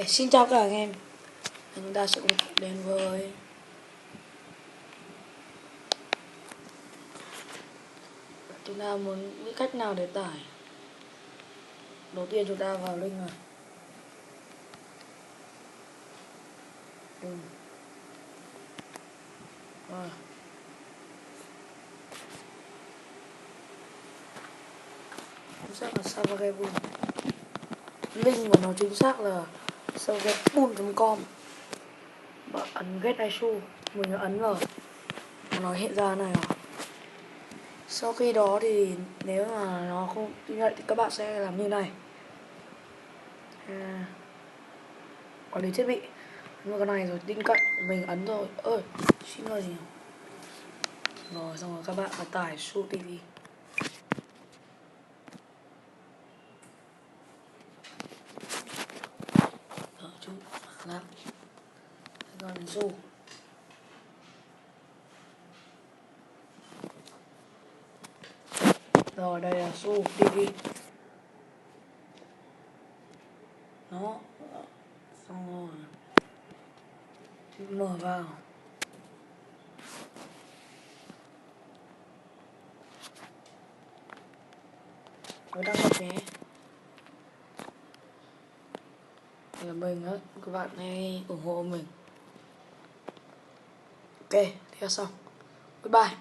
Xin chào các anh em. Chúng ta sẽ cùng đến với chúng ta muốn nghĩ cách nào để tải. Đầu tiên chúng ta vào link này. Rồi. Chính xác là Savageboom. Link của nó chính xác là savageboom.com. Bạn ấn get issue, mình ấn vào nó hiện ra này rồi. Sau khi đó thì nếu mà nó không tin nhận thì các bạn sẽ làm như này. Quản lý thiết bị, nhưng cái này rồi tin cậy mình ấn rồi. Xin lỗi gì rồi, xong rồi các bạn phải tải Su TV. Chút lát còn Su. Rồi đây là Su TV. Nó xong rồi mở vào. Với đăng nhập nhé. Đây là mình đó, các bạn hãy ủng hộ mình. Ok, thế là xong. Goodbye.